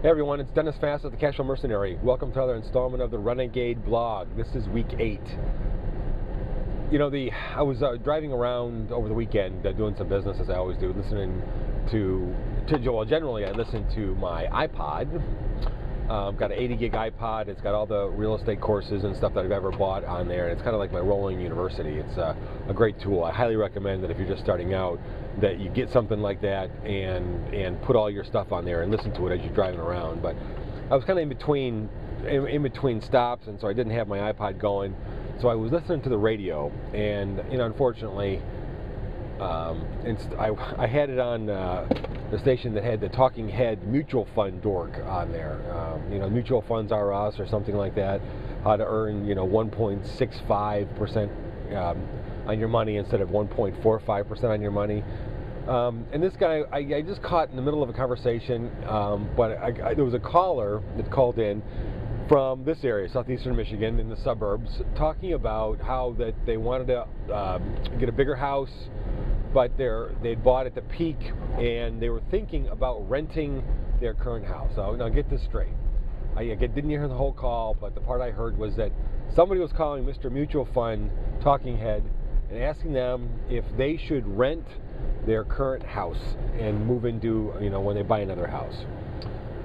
Hey everyone, it's Dennis Fassett, the Cashflow Mercenary. Welcome to another installment of the Renegade blog. This is week 8. You know, I was driving around over the weekend doing some business, as I always do, listening well, generally I listen to my iPod. Got an 80 gig iPod. It's got all the real estate courses and stuff that I've ever bought on there, and it's kind of like my rolling university. It's a great tool. I highly recommend that if you're just starting out, that you get something like that and put all your stuff on there and listen to it as you're driving around. But I was kind of in between stops, and so I didn't have my iPod going, so I was listening to the radio, and unfortunately, I had it on the station that had the Talking Head mutual fund dork on there. Mutual funds are us or something like that. How to earn 1.65% on your money instead of 1.45% on your money. And this guy, I just caught in the middle of a conversation, but there was a caller that called in from this area, southeastern Michigan, in the suburbs, talking about how that they wanted to get a bigger house, but they'd bought at the peak, and they were thinking about renting their current house. Now get this straight. I didn't hear the whole call, but the part I heard was that somebody was calling Mr. Mutual Fund Talking Head and asking them if they should rent their current house and move into, when they buy another house.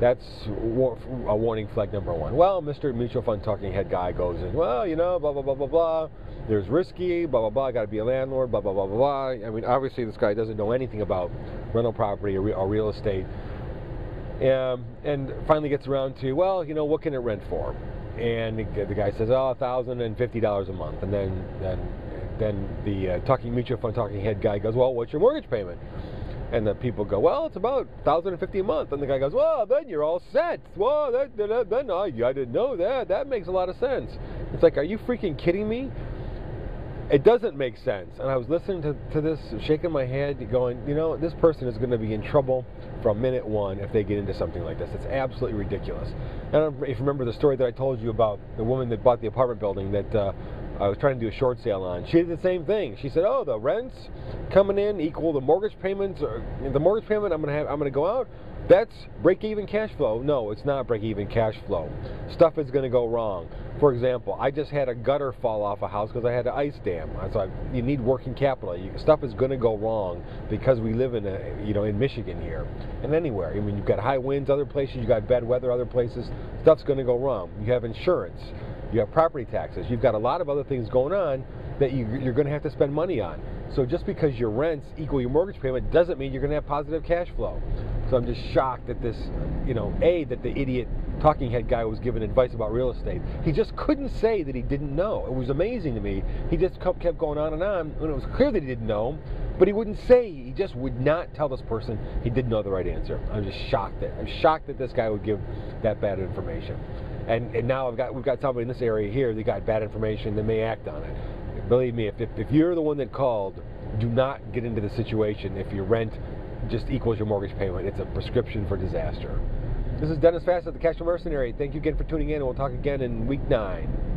That's a warning flag number one. Well, Mr. Mutual Fund Talking Head guy goes in, well, blah, blah, blah, blah, blah. There's risky, blah, blah, blah. I got to be a landlord, blah, blah, blah, blah, blah. I mean, obviously this guy doesn't know anything about rental property or real estate. And finally gets around to, well, what can it rent for? And the guy says, $1,050 a month. And then the Mutual Fund Talking Head guy goes, well, what's your mortgage payment? And the people go, well, it's about $1,050 a month. And the guy goes, well, then you're all set. Well, then I didn't know that. That makes a lot of sense. It's like, are you freaking kidding me? It doesn't make sense. And I was listening to this, shaking my head, going, this person is going to be in trouble from minute one if they get into something like this. It's absolutely ridiculous. I don't know if you remember the story that I told you about the woman that bought the apartment building that I was trying to do a short sale on. She did the same thing. She said, "Oh, the rents coming in equal the mortgage payments. Or the mortgage payment I'm going to go out. That's break-even cash flow." No, it's not break-even cash flow. Stuff is going to go wrong. For example, I just had a gutter fall off a house because I had an ice dam. So you need working capital. Stuff is going to go wrong because we live in in Michigan here and anywhere. I mean, you've got high winds other places. You've got bad weather other places. Stuff's going to go wrong. You have insurance. You have property taxes. You've got a lot of other things going on that you're going to have to spend money on. So just because your rents equal your mortgage payment doesn't mean you're going to have positive cash flow. So I'm just shocked that this, that the idiot Talking Head guy was giving advice about real estate. He just couldn't say that he didn't know. It was amazing to me. He just kept going on and on when it was clear that he didn't know, but he wouldn't say. He just would not tell this person he didn't know the right answer. I'm just shocked that. I'm shocked that this guy would give that bad information. And now we've got somebody in this area here that got bad information that may act on it. Believe me, if you're the one that called, do not get into the situation if your rent just equals your mortgage payment. It's a prescription for disaster. This is Dennis Fassett, the Cashflow Mercenary. Thank you again for tuning in, and we'll talk again in week 9.